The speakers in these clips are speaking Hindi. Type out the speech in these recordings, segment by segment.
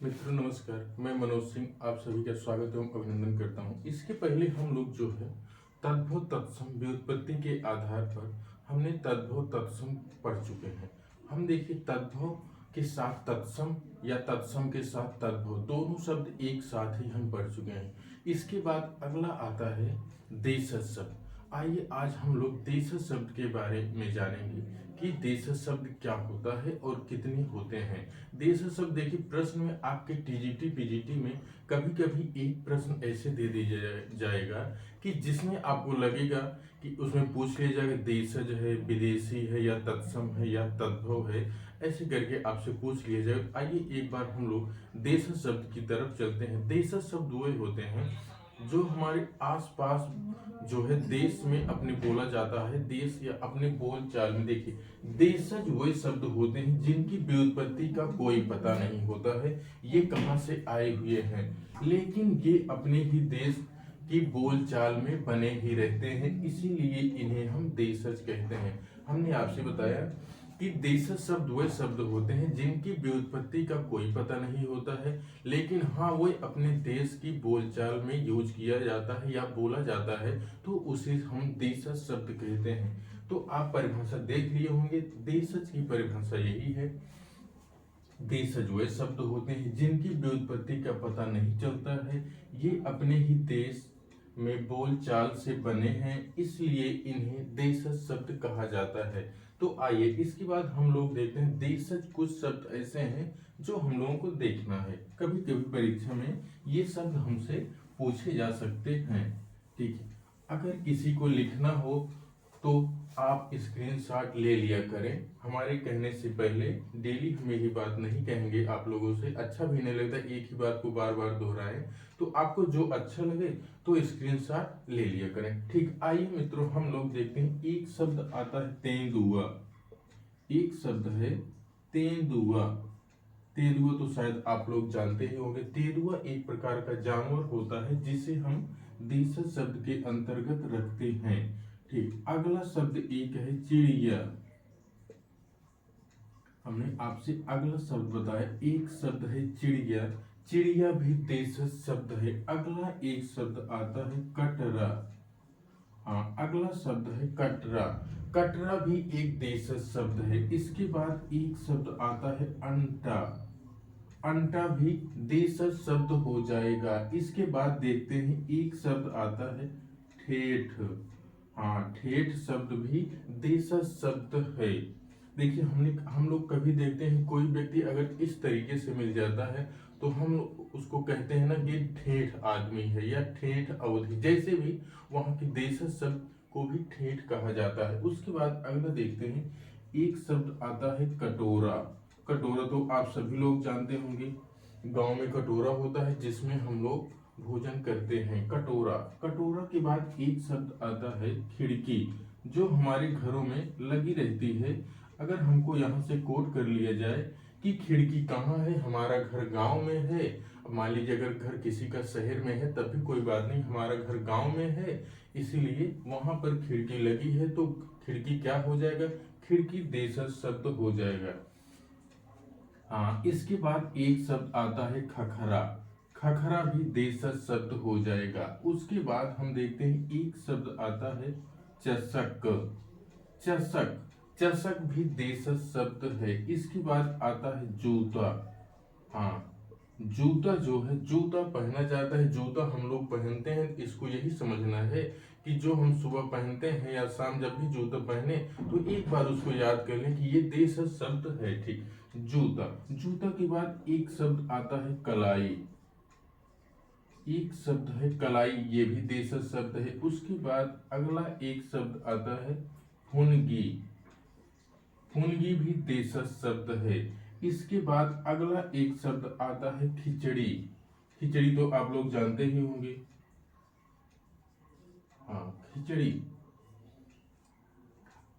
मित्रों नमस्कार, मैं मनोज सिंह आप सभी का स्वागत एवं अभिनंदन करता हूं। इसके पहले हम लोग जो है तद्भव तत्सम व्युत्पत्ति के आधार पर हमने तद्भव तत्सम पढ़ चुके हैं। हम देखिए तद्भव के साथ तत्सम या तत्सम के साथ तद्भव दोनों शब्द एक साथ ही हम पढ़ चुके हैं। इसके बाद अगला आता है देशज शब्द। आइए आज हम लोग देशज शब्द के बारे में जानेंगे कि देशज शब्द क्या होता है और कितने होते हैं। देशज शब्द देखिए प्रश्न में आपके टीजीटी पीजीटी में कभी कभी एक प्रश्न ऐसे दे दिया जाएगा कि जिसमें आपको लगेगा कि उसमें पूछ लिया जाएगा देशज है, विदेशी है या तत्सम है या तद्भव है, ऐसे करके आपसे पूछ लिया जाएगा। आइए एक बार हम लोग देशज शब्द की तरफ चलते हैं। देशज शब्द वो होते हैं जो हमारे आसपास जो है देश में अपने बोला जाता है, देश या अपने बोल चाल में। देखिए देशज वे शब्द होते हैं जिनकी व्युत्पत्ति का कोई पता नहीं होता है, ये कहाँ से आए हुए हैं, लेकिन ये अपने ही देश की बोल चाल में बने ही रहते हैं, इसीलिए इन्हें हम देशज कहते हैं। हमने आपसे बताया कि देशज शब्द वे शब्द होते हैं जिनकी व्युत्पत्ति का कोई पता नहीं होता है, लेकिन हाँ वो अपने देश की बोलचाल में यूज किया जाता है या बोला जाता है, तो उसे हम देशज शब्द कहते हैं। तो आप परिभाषा देख लिए होंगे, देशज की परिभाषा यही है। देशज वे शब्द होते हैं जिनकी व्युत्पत्ति का पता नहीं चलता है, ये अपने ही देश में बोलचाल से बने हैं, इसलिए इन्हें देशज शब्द कहा जाता है। तो आइए इसके बाद हम लोग देखते हैं देशज कुछ शब्द ऐसे हैं जो हम लोगों को देखना है। कभी कभी परीक्षा में ये शब्द हमसे पूछे जा सकते हैं। ठीक है, अगर किसी को लिखना हो तो आप स्क्रीनशॉट ले लिया करें। हमारे कहने से पहले डेली हम यही बात नहीं कहेंगे आप लोगों से, अच्छा भी नहीं लगता एक ही बात को बार बार दोहराएं। तो आपको जो अच्छा लगे तो स्क्रीनशॉट ले लिया करें। ठीक, आइए मित्रों हम लोग देखते हैं। एक शब्द आता है तेंदुआ। एक शब्द है तेंदुआ। तेंदुआ तो शायद आप लोग जानते ही होंगे। तेंदुआ एक प्रकार का जानवर होता है जिसे हम देशज शब्द के अंतर्गत रखते हैं। ठीक, अगला शब्द एक है चिड़िया। हमने आपसे अगला शब्द बताया, एक शब्द है चिड़िया। चिड़िया भी देशज शब्द है। अगला एक शब्द आता है कटरा। हाँ, अगला शब्द है कटरा। कटरा भी एक देशज शब्द है। इसके बाद एक शब्द आता है अंटा। अंटा भी देशज शब्द हो जाएगा। इसके बाद देखते हैं एक शब्द आता है ठेठ। हाँ, ठेठ शब्द भी देशज शब्द है। देखिए हम लोग कभी देखते हैं कोई व्यक्ति अगर इस तरीके से मिल जाता है तो हम उसको कहते हैं ना कि ठेठ आदमी है या ठेठ अवधि, जैसे भी वहां के देशज शब्द को भी ठेठ कहा जाता है। उसके बाद अगला देखते हैं, एक शब्द आता है कटोरा। कटोरा तो आप सभी लोग जानते होंगे, गांव में कटोरा होता है जिसमें हम लोग भोजन करते हैं। कटोरा। कटोरा के बाद एक शब्द आता है खिड़की, जो हमारे घरों में लगी रहती है। अगर हमको यहाँ से कोट कर लिया जाए कि खिड़की कहाँ है, हमारा घर गांव में है। मान लीजिए अगर घर किसी का शहर में है तब भी कोई बात नहीं, हमारा घर गांव में है इसीलिए वहां पर खिड़की लगी है, तो खिड़की क्या हो जाएगा, खिड़की देशज शब्द हो जाएगा। हाँ, इसके बाद एक शब्द आता है खखरा। खखरा भी देशज शब्द हो जाएगा। उसके बाद हम देखते हैं एक शब्द आता है चषक। चषक। चषक भी देशज शब्द है। इसके बाद आता है जूता। हाँ, जूता जो है, जूता पहना जाता है, जूता हम लोग पहनते हैं। इसको यही समझना है कि जो हम सुबह पहनते हैं या शाम जब भी जूता पहने तो एक बार उसको याद कर लें कि ये देशज शब्द है। ठीक, जूता। जूता के बाद एक शब्द आता है कलाई। एक शब्द है कलाई, ये भी देशज शब्द है। उसके बाद अगला एक शब्द आता है फुनगी। फुनगी भी देशज शब्द है। इसके बाद अगला एक शब्द आता है खिचड़ी। खिचड़ी तो आप लोग जानते ही होंगे। हाँ, खिचड़ी।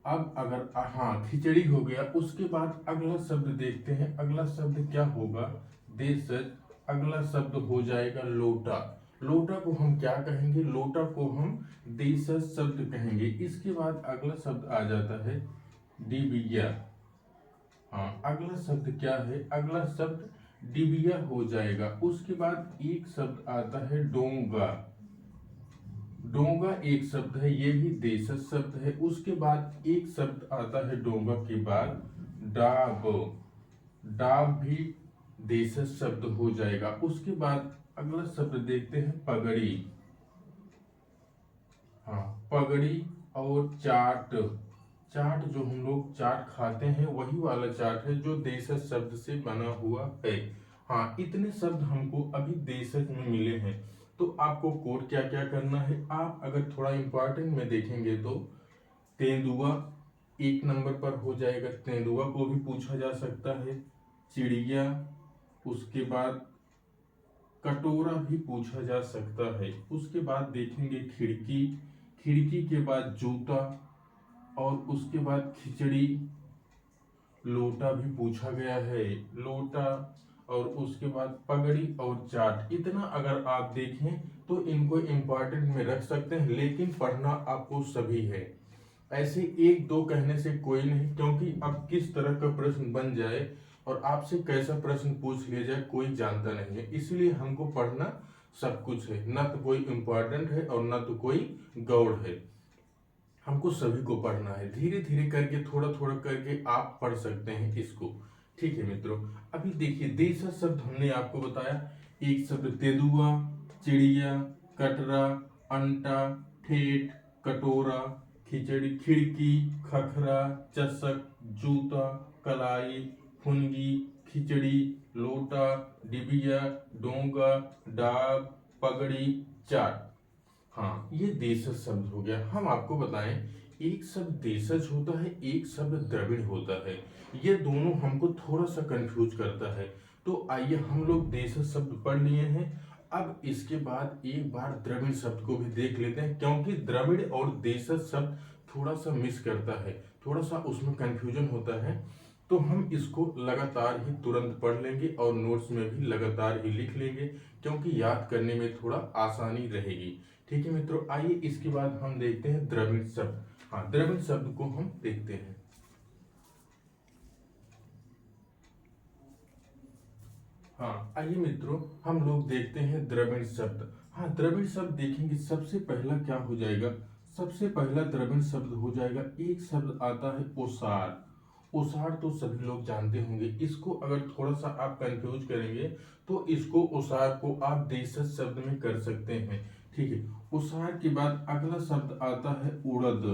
अब अगर हाँ खिचड़ी हो गया, उसके बाद अगला शब्द देखते हैं। अगला शब्द क्या होगा, देशज। अगला शब्द हो जाएगा लोटा। लोटा को हम क्या कहेंगे, लोटा को हम देशज शब्द कहेंगे। इसके बाद अगला शब्द आ जाता है डिबिया। हाँ, अगला शब्द क्या है, अगला शब्द डिबिया हो जाएगा। उसके बाद एक शब्द आता है डोंगा। डोंगा एक शब्द है, ये भी देशज शब्द है। उसके बाद एक शब्द आता है डोंगा के बाद डाब। डाब भी देशज शब्द हो जाएगा। उसके बाद अगला शब्द देखते हैं पगड़ी। हाँ, पगड़ी और चाट। चाट जो हम लोग चाट खाते हैं वही वाला चाट है जो देशज शब्द से बना हुआ है। हाँ, इतने शब्द हमको अभी देशज में मिले हैं। तो आपको कोड क्या क्या करना है, आप अगर थोड़ा इंपॉर्टेंट में देखेंगे तो तेंदुआ एक नंबर पर हो जाएगा। तेंदुआ को भी पूछा जा सकता है। चिड़िया, उसके बाद कटोरा भी पूछा जा सकता है। उसके बाद देखेंगे खिड़की। खिड़की के बाद जूता और उसके बाद खिचड़ी। लोटा भी पूछा गया है, लोटा। और उसके बाद पगड़ी और चाट। इतना अगर आप देखें तो इनको इम्पोर्टेंट में रख सकते हैं, लेकिन पढ़ना आपको सभी है। ऐसे एक दो कहने से कोई नहीं, क्योंकि अब किस तरह का प्रश्न बन जाए और आपसे कैसा प्रश्न पूछ लिया जाए कोई जानता नहीं है। इसलिए हमको पढ़ना सब कुछ है, न तो कोई इम्पोर्टेंट है और न तो कोई गौड़ है। हमको सभी को पढ़ना है। धीरे धीरे करके थोड़ा थोड़ा करके आप पढ़ सकते हैं इसको। ठीक है मित्रों, अभी देखिए देशज शब्द हमने आपको बताया। एक शब्द तेंदुआ, चिड़िया, कटरा, अंटा, ठेठ, कटोरा, खिचड़ी, खिड़की, खखरा, चषक, जूता, कलाई, फुनगी, खिचड़ी, लोटा, डिबिया, डोंगा, डाब, पगड़ी, चाट। हाँ, ये देशज शब्द हो गया। हम आपको बताएं, एक शब्द देशज होता है, एक शब्द द्रविड़ होता है। ये दोनों हमको थोड़ा सा कंफ्यूज करता है। तो आइए हम लोग देशज शब्द पढ़ लिए हैं। अब इसके बाद एक बार द्रविड़ शब्द को भी देख लेते हैं, क्योंकि द्रविड़ और देशज शब्द थोड़ा सा मिस करता है, थोड़ा सा उसमें कंफ्यूजन होता है। तो हम इसको लगातार ही तुरंत पढ़ लेंगे और नोट्स में भी लगातार ही लिख लेंगे, क्योंकि याद करने में थोड़ा आसानी रहेगी। ठीक है मित्रों, आइए इसके बाद हम देखते हैं द्रविड़ शब्द। हाँ, द्रविड़ शब्द को हम देखते हैं। हाँ, आइए मित्रों हम लोग देखते हैं द्रविड़ शब्द। हाँ, द्रविड़ शब्द देखेंगे, सबसे पहला क्या हो जाएगा। सबसे पहला द्रविड़ शब्द हो जाएगा, एक शब्द आता है ओसार। ओसार तो सभी लोग जानते होंगे। इसको अगर थोड़ा सा आप कंफ्यूज करेंगे तो इसको ओसार को आप देशज शब्द में कर सकते हैं। ठीक है, ओसार के बाद अगला शब्द आता है उड़द।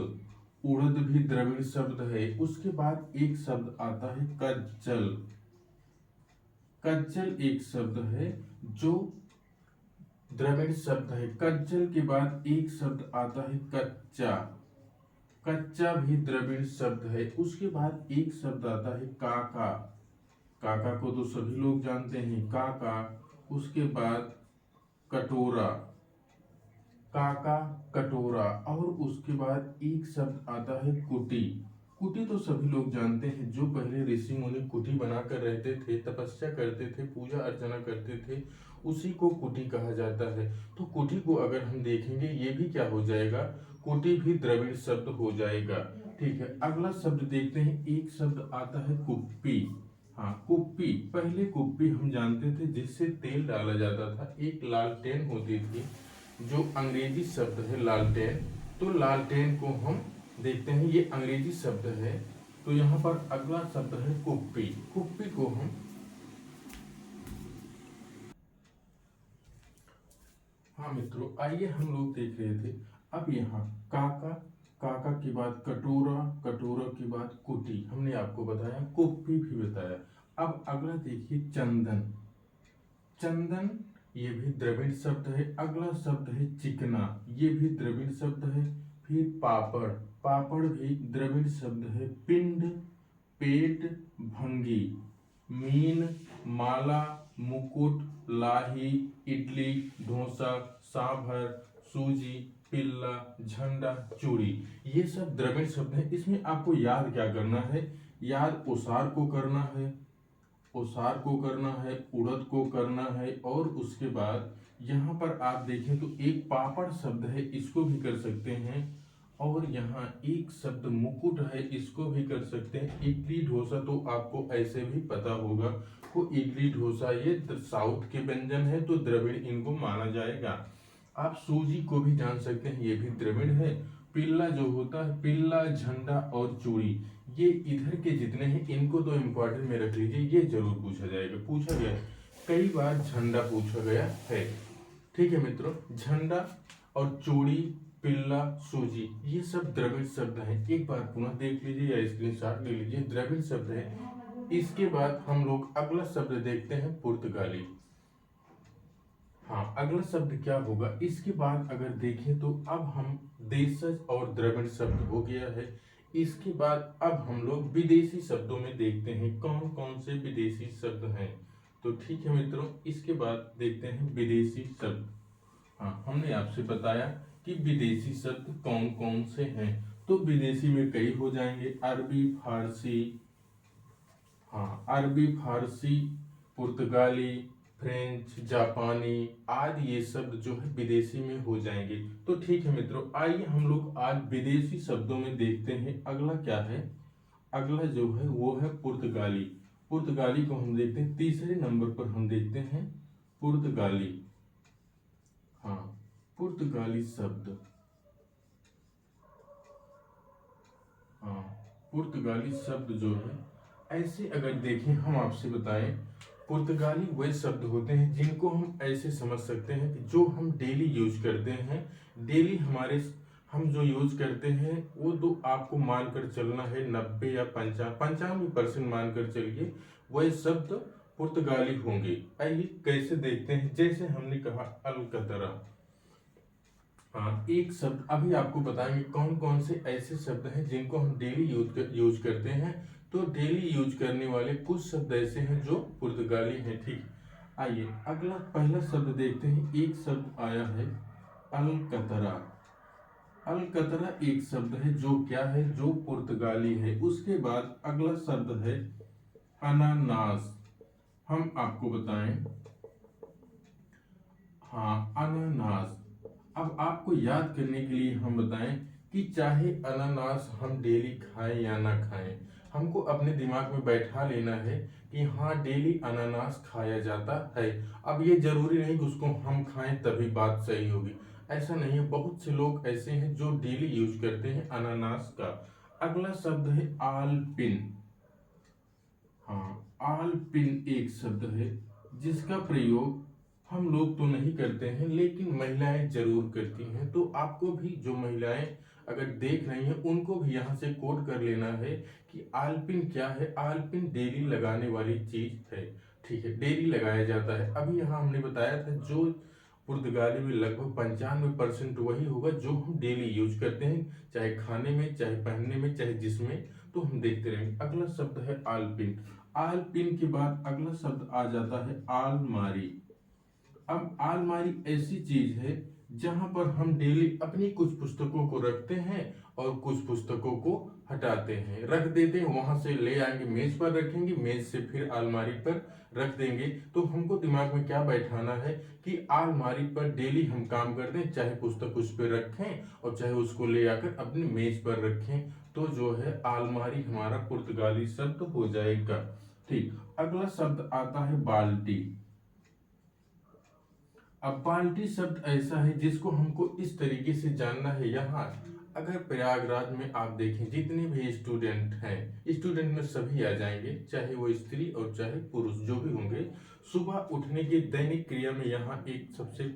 उड़द भी द्रविड़ शब्द है। उसके बाद एक शब्द आता है कज्जल। कज्जल एक शब्द है जो द्रविड़ शब्द है। कज्जल के बाद एक शब्द आता है कच्चा। कच्चा भी द्रविड़ शब्द है। उसके बाद एक शब्द आता है काका। काका को तो सभी लोग जानते हैं, काका। उसके बाद कटोरा। काका, कटोरा। और उसके बाद एक शब्द आता है कुटी। कुटी तो सभी लोग जानते हैं, जो पहले ऋषि मुनि कुटी बनाकर रहते थे, तपस्या करते थे, पूजा अर्चना करते थे, उसी को कुटी कहा जाता है। तो कुटी को अगर हम देखेंगे, ये भी क्या हो जाएगा, कुटी भी द्रविड़ शब्द हो जाएगा। ठीक है, अगला शब्द देखते हैं। एक शब्द आता है कुप्पी। हाँ, कुप्पी। पहले कुप्पी हम जानते थे जिससे तेल डाला जाता था, एक लालटेन होती थी, जो अंग्रेजी शब्द है लालटेन। तो लालटेन को हम देखते हैं, ये अंग्रेजी शब्द है। तो यहाँ पर अगला शब्द है कुप्पी। कुप्पी को हम, हाँ मित्रों, आइए हम लोग देख रहे थे। अब यहाँ काका, काका के बाद कटोरा, कटोरा के बाद कुटी हमने आपको बताया, कुप्पी भी बताया। अब अगला देखिए चंदन। चंदन ये भी द्रविड़ शब्द है। अगला शब्द है चिकना, ये भी द्रविड़ शब्द है। फिर पापड़, पापड़ भी द्रविड़ शब्द है। पिंड, पेट, भंगी, मीन, माला, मुकुट, लाही, इडली, डोसा, सांभर, सूजी, पिल्ला, झंडा, चूड़ी। ये सब द्रविड़ शब्द है। इसमें आपको याद क्या करना है, याद ओसार को करना है, ओसार को करना है, उड़द को करना है। और उसके बाद यहाँ पर आप देखें तो एक पापड़ शब्द है, इसको भी कर सकते हैं। और यहाँ एक शब्द मुकुट है, इसको भी कर सकते हैं। इडली डोसा तो आपको ऐसे भी पता होगा, वो इडली डोसा ये साउथ के व्यंजन है, तो द्रविड़ इनको माना जाएगा। आप सूजी को भी जान सकते हैं, ये भी द्रविड़ है। पिल्ला जो होता है, पिल्ला, झंडा और चूड़ी, ये इधर के जितने हैं इनको तो इम्पोर्टेंट में रख लीजिए, ये जरूर पूछा जाएगा, पूछा गया है कई बार, झंडा पूछा गया है। ठीक है मित्रों, झंडा और चूड़ी, पिल्ला, सूजी, ये सब द्रविड़ शब्द हैं। एक बार पुनः देख लीजिए या स्क्रीनशॉट ले लीजिए, द्रविड़ शब्द है। इसके बाद हम लोग अगला शब्द देखते हैं, पुर्तगाली। हाँ, अगला शब्द क्या होगा इसके बाद अगर देखें तो अब हम देशज और द्रविड़ शब्द हो गया है। इसके बाद अब हम लोग विदेशी शब्दों में देखते हैं कौन कौन से विदेशी शब्द हैं। तो ठीक है मित्रों, इसके बाद देखते हैं विदेशी शब्द। हाँ, हमने आपसे बताया कि विदेशी शब्द कौन कौन से हैं। तो विदेशी में कई हो जाएंगे, अरबी, फारसी, हाँ अरबी, फारसी, पुर्तगाली, फ्रेंच, जापानी आदि, ये शब्द जो है विदेशी में हो जाएंगे। तो ठीक है मित्रों, आइए हम लोग आज विदेशी शब्दों में देखते हैं अगला क्या है। अगला जो है वो है पुर्तगाली। पुर्तगाली को हम देखते हैं, तीसरे नंबर पर हम देखते हैं पुर्तगाली। हाँ, पुर्तगाली शब्द, हाँ पुर्तगाली शब्द जो है, ऐसे अगर देखें हम आपसे बताएं, पुर्तगाली वे शब्द होते हैं जिनको हम ऐसे समझ सकते हैं कि जो हम डेली यूज करते हैं, डेली हमारे हम जो यूज करते हैं वो तो आपको मानकर चलना है 90 या 95% मानकर चलिए, वह शब्द पुर्तगाली होंगे। आइए कैसे देखते हैं, जैसे हमने कहा अलकतरा। हाँ, एक शब्द अभी आपको बताएंगे कौन कौन से ऐसे शब्द हैं जिनको हम डेली यूज करते हैं। तो डेली यूज करने वाले कुछ शब्द ऐसे हैं जो पुर्तगाली हैं। ठीक, आइए अगला पहला शब्द देखते हैं। एक शब्द आया है अलकतरा। अलकतरा एक शब्द है जो क्या है, जो पुर्तगाली है। उसके बाद अगला शब्द है अनानास। हम आपको बताएं, हाँ अनानास। अब आपको याद करने के लिए हम बताएं कि चाहे अनानास हम डेली खाएं या ना खाएं, हमको अपने दिमाग में बैठा लेना है कि हाँ डेली अनानास खाया जाता है। अब ये जरूरी नहीं कि उसको हम खाएं तभी बात सही होगी, ऐसा नहीं है। बहुत से लोग ऐसे हैं जो डेली यूज करते हैं अनानास का। अगला शब्द है आलपिन। हाँ, आलपिन एक शब्द है जिसका प्रयोग हम लोग तो नहीं करते हैं लेकिन महिलाएं जरूर करती हैं। तो आपको भी जो महिलाएं अगर देख रही हैं उनको भी यहाँ से कोट कर लेना है कि आलपिन क्या है। आलपिन डेली लगाने वाली चीज है। ठीक है, डेली लगाया जाता है। अभी यहाँ हमने बताया था जो पुर्तगाली में लगभग 95% वही होगा जो हम डेली यूज करते हैं, चाहे खाने में, चाहे पहनने में, चाहे जिसमें। तो हम देखते रहेंगे। अगला शब्द है आलपिन। आलपिन के बाद अगला शब्द आ जाता है आलमारी। अब आलमारी ऐसी चीज है जहां पर हम डेली अपनी कुछ पुस्तकों को रखते हैं और कुछ पुस्तकों को हटाते हैं, रख देते हैं, वहां से ले आएंगे मेज पर रखेंगे, मेज से फिर अलमारी पर रख देंगे। तो हमको दिमाग में क्या बैठाना है कि अलमारी पर डेली हम काम करते हैं, चाहे पुस्तक उस पर रखें और चाहे उसको ले आकर अपनी मेज पर रखें। तो जो है अलमारी हमारा पुर्तगाली शब्द हो जाएगा। ठीक, अगला शब्द आता है बाल्टी। अब बाल्टी शब्द ऐसा है जिसको हमको इस तरीके से जानना है। यहाँ अगर प्रयागराज में आप देखें जितने भी स्टूडेंट हैं, स्टूडेंट में सभी आ जाएंगे, चाहे वो स्त्री और चाहे पुरुष जो भी होंगे। सुबह उठने की दैनिक क्रिया में यहाँ एक सबसे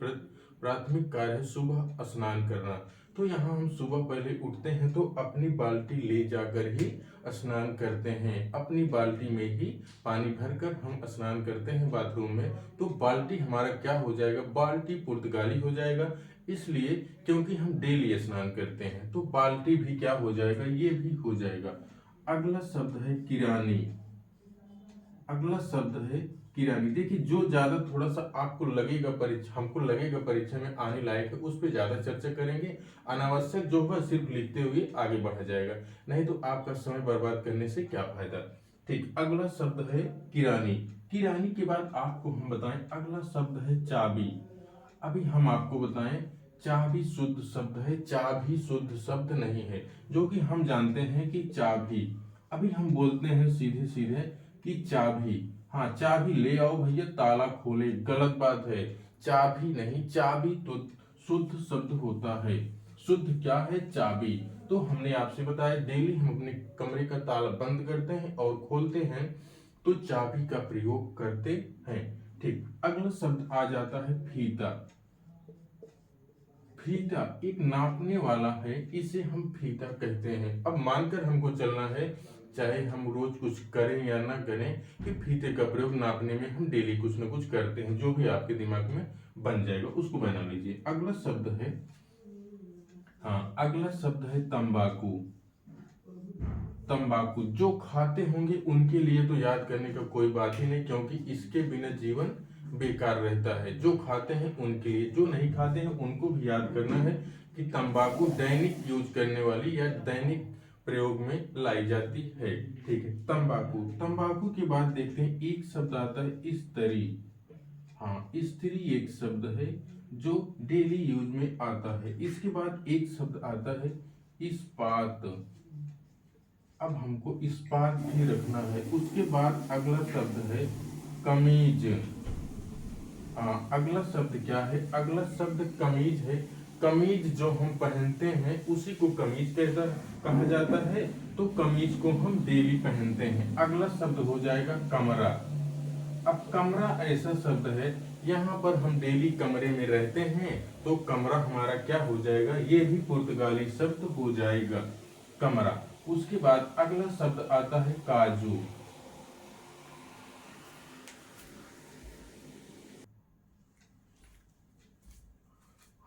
प्राथमिक कार्य है सुबह स्नान करना। तो यहाँ हम सुबह पहले उठते हैं तो अपनी बाल्टी ले जाकर ही स्नान करते हैं, अपनी बाल्टी में ही पानी भरकर हम स्नान करते हैं बाथरूम में। तो बाल्टी हमारा क्या हो जाएगा, बाल्टी पुर्तगाली हो जाएगा, इसलिए क्योंकि हम डेली स्नान करते हैं। तो बाल्टी भी क्या हो जाएगा, ये भी हो जाएगा। अगला शब्द है किरानी। अगला शब्द है किरानी। देखिए जो ज्यादा थोड़ा सा आपको लगेगा परीक्षा, हमको लगेगा परीक्षा में आने लायक है, उस पर ज्यादा चर्चा करेंगे। अनावश्यक जो है सिर्फ लिखते हुए आगे बढ़ा जाएगा, नहीं तो आपका समय बर्बाद करने से क्या फायदा। ठीक, अगला शब्द है किरानी। किरानी के बाद आपको हम बताएं अगला शब्द है चाबी। अभी हम आपको बताएं चाबी शुद्ध शब्द है, चाबी शुद्ध शब्द नहीं है, जो कि हम जानते हैं कि चाबी, अभी हम बोलते हैं सीधे सीधे कि चाबी, हाँ चाबी ले आओ भैया ताला खोले, गलत बात है। चाबी नहीं, चाबी तो शुद्ध शब्द होता है। शुद्ध क्या है? चाबी। तो हमने आपसे बताया डेली हम अपने कमरे का ताला बंद करते हैं और खोलते हैं तो चाबी का प्रयोग करते हैं। ठीक, अगला शब्द आ जाता है फीता। फीता एक नापने वाला है, इसे हम फीता कहते हैं। अब मानकर हमको चलना है, चाहे हम रोज कुछ करें या ना करें, कि फीते का प्रयोग नापने में हम डेली कुछ ना कुछ करते हैं। जो भी आपके दिमाग में बन जाएगा उसको बना लीजिए। अगला शब्द है, हाँ अगला शब्द है तंबाकू। तंबाकू जो खाते होंगे उनके लिए तो याद करने का कोई बात ही नहीं, क्योंकि इसके बिना जीवन बेकार रहता है। जो खाते हैं उनके लिए, जो नहीं खाते हैं उनको भी याद करना है कि तंबाकू दैनिक यूज करने वाली या दैनिक प्रयोग में लाई जाती है। ठीक है, तंबाकू। तंबाकू के बाद देखते हैं एक शब्द आता है स्त्री। हाँ, स्त्री एक शब्द है जो डेली यूज में आता है। इसके बाद एक शब्द आता है इस्पात। अब हमको इस्पात भी रखना है। उसके बाद अगला शब्द है कमीज। हाँ, अगला शब्द क्या है? अगला शब्द कमीज है। कमीज जो हम पहनते हैं उसी को कमीज कहा जाता है, तो कमीज को हम डेली पहनते हैं। अगला शब्द हो जाएगा कमरा। अब कमरा ऐसा शब्द है, यहाँ पर हम डेली कमरे में रहते हैं, तो कमरा हमारा क्या हो जाएगा? ये भी पुर्तगाली शब्द हो जाएगा, कमरा। उसके बाद अगला शब्द आता है काजू।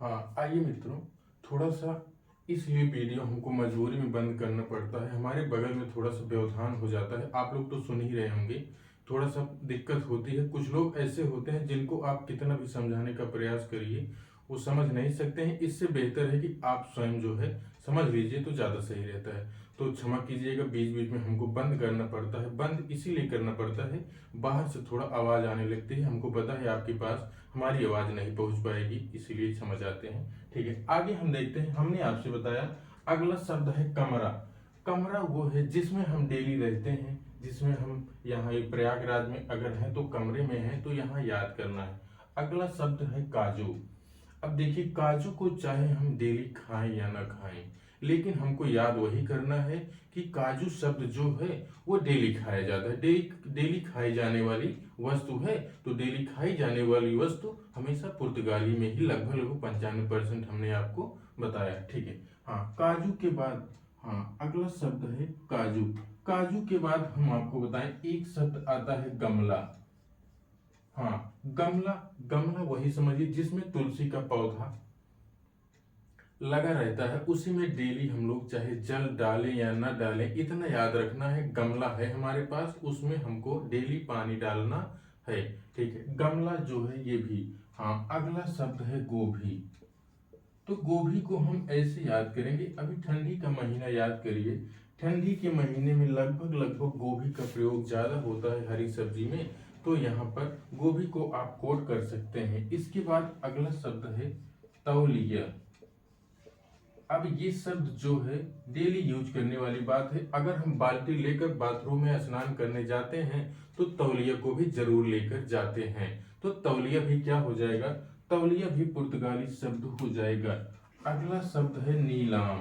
हाँ आइए मित्रों, थोड़ा सा इसलिए वीडियो हमको मजबूरी में बंद करना पड़ता है, हमारे बगल में थोड़ा सा व्यवधान हो जाता है। आप लोग तो सुन ही रहे होंगे, थोड़ा सा दिक्कत होती है। कुछ लोग ऐसे होते हैं जिनको आप कितना भी समझाने का प्रयास करिए वो समझ नहीं सकते हैं। इससे बेहतर है कि आप स्वयं जो है समझ लीजिए, तो ज़्यादा सही रहता है। तो क्षमा कीजिएगा, बीच बीच में हमको बंद करना पड़ता है। बंद इसीलिए करना पड़ता है, बाहर से थोड़ा आवाज़ आने लगती है। हमको पता है आपके पास हमारी आवाज़ नहीं पहुंच पाएगी, इसीलिए समझ आते हैं। ठीक है, आगे हम देखते हैं। हमने आपसे बताया अगला शब्द है कमरा। कमरा वो है जिसमें हम डेली रहते हैं, जिसमें हम यहाँ प्रयागराज में अगर हैं तो कमरे में हैं, तो यहाँ याद करना है। अगला शब्द है काजू। अब देखिए, काजू को चाहे हम डेली खाएं या ना खाएं, लेकिन हमको याद वही करना है कि काजू शब्द जो है वो डेली खाया जाता है। डेली खाई जाने वाली वस्तु है, तो डेली खाई जाने वाली वस्तु हमेशा पुर्तगाली में ही लगभग 95% हमने आपको बताया। ठीक है, हाँ काजू के बाद, हाँ अगला शब्द है काजू। काजू के बाद हम आपको बताएं एक शब्द आता है गमला। हाँ गमला, गमला वही समझिए जिसमें तुलसी का पौधा लगा रहता है, उसी में डेली हम लोग चाहे जल डालें या ना डालें, इतना याद रखना है। गमला है हमारे पास, उसमें हमको डेली पानी डालना है। ठीक है, गमला जो है ये भी। हाँ अगला शब्द है गोभी। तो गोभी को हम ऐसे याद करेंगे, अभी ठंडी का महीना याद करिए। ठंडी के महीने में लगभग लगभग गोभी का प्रयोग ज्यादा होता है हरी सब्जी में, तो यहाँ पर गोभी को आप कोट कर सकते हैं। इसके बाद अगला शब्द है तौलिया। अब ये शब्द जो है डेली यूज करने वाली बात है। अगर हम बाल्टी लेकर बाथरूम में स्नान करने जाते हैं तो तौलिया को भी जरूर लेकर जाते हैं, तो तौलिया भी क्या हो जाएगा? तौलिया भी पुर्तगाली शब्द हो जाएगा। अगला शब्द है नीलाम।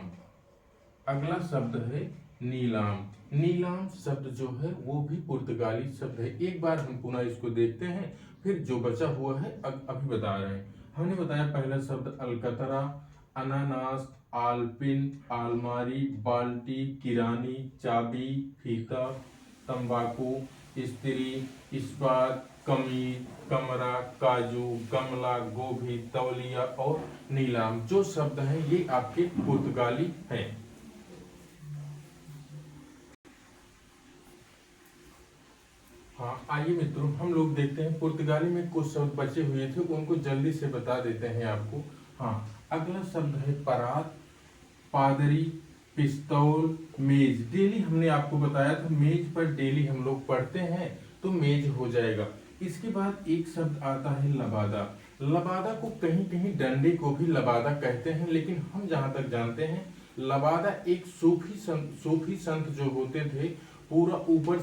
अगला शब्द है नीलाम। नीलाम शब्द जो है वो भी पुर्तगाली शब्द है। एक बार हम पुनः इसको देखते हैं, फिर जो बचा हुआ है अभी बता रहे हैं। हमने बताया पहला शब्द अलकतरा, अनानास, आलपिन, आलमारी, बाल्टी, किरानी, चाबी, फीता, तंबाकू, स्त्री, इस्पात, कमीज, कमरा, काजू, गमला, गोभी, तौलिया और नीलाम। जो शब्द हैं ये आपके पुर्तगाली हैं। हाँ आइए मित्रों, हम लोग देखते हैं पुर्तगाली में कुछ शब्द बचे हुए थे, उनको जल्दी से बता देते हैं आपको। हाँ अगला शब्द है परात, पादरी, पिस्तौल, मेज। डेली हमने आपको बताया था मेज पर डेली हम लोग पढ़ते हैं, तो मेज हो जाएगा। इसके बाद एक शब्द आता है लबादा। लबादा को कहीं कहीं डंडे को भी लबादा कहते हैं, लेकिन हम जहां तक जानते हैं लबादा एक सूफी संत जो होते थे, पूरा ऊपर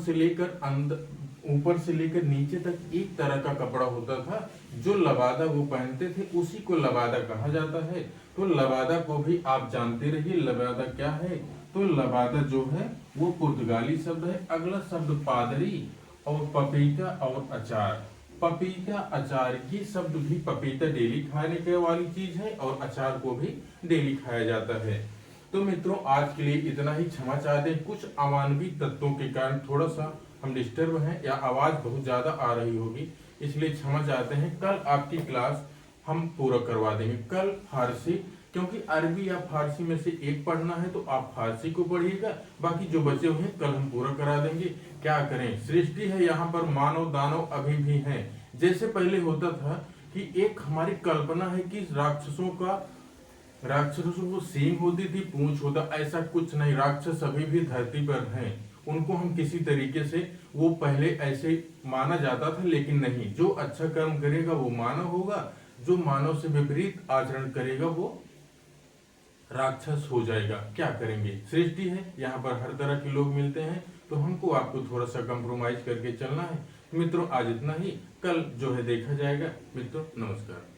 से लेकर नीचे तक एक तरह का कपड़ा होता था जो लबादा वो पहनते थे, उसी को लबादा कहा जाता है। तो लबादा को भी आप जानते रहिए लबादा क्या है। तो लबादा जो है वो पुर्तगाली शब्द है। अगला शब्द पादरी और पपीता और अचार। पपीता अचार ये शब्द भी, पपीता डेली खाने के वाली चीज है और अचार को भी डेली खाया जाता है। तो मित्रों आज के लिए इतना ही। क्षमा चाहते हैं कुछ अमानवीय तत्वों के कारण थोड़ा सा हम डिस्टर्ब हैं या आवाज बहुत ज्यादा आ रही होगी, इसलिए क्षमा चाहते हैं। कल आपकी क्लास हम पूरा करवा देंगे। कल फारसी, क्योंकि अरबी या फारसी में से एक पढ़ना है तो आप फारसी को पढ़िएगा, बाकी जो बचे हुए हैं कल हम पूरा करा देंगे। क्या करें, सृष्टि है यहाँ पर, मानव दानव अभी भी हैं। जैसे पहले होता था कि एक हमारी कल्पना है कि राक्षसों को सींग होती थी, पूंछ होता, ऐसा कुछ नहीं। राक्षस अभी भी धरती पर हैं, उनको हम किसी तरीके से, वो पहले ऐसे माना जाता था लेकिन नहीं। जो अच्छा कर्म करेगा वो मानव होगा, जो मानव से विपरीत आचरण करेगा वो राक्षस हो जाएगा। क्या करेंगे, सृष्टि है, यहाँ पर हर तरह के लोग मिलते हैं, तो हमको आपको थोड़ा सा कंप्रोमाइज करके चलना है। मित्रों आज इतना ही, कल जो है देखा जाएगा। मित्रों नमस्कार।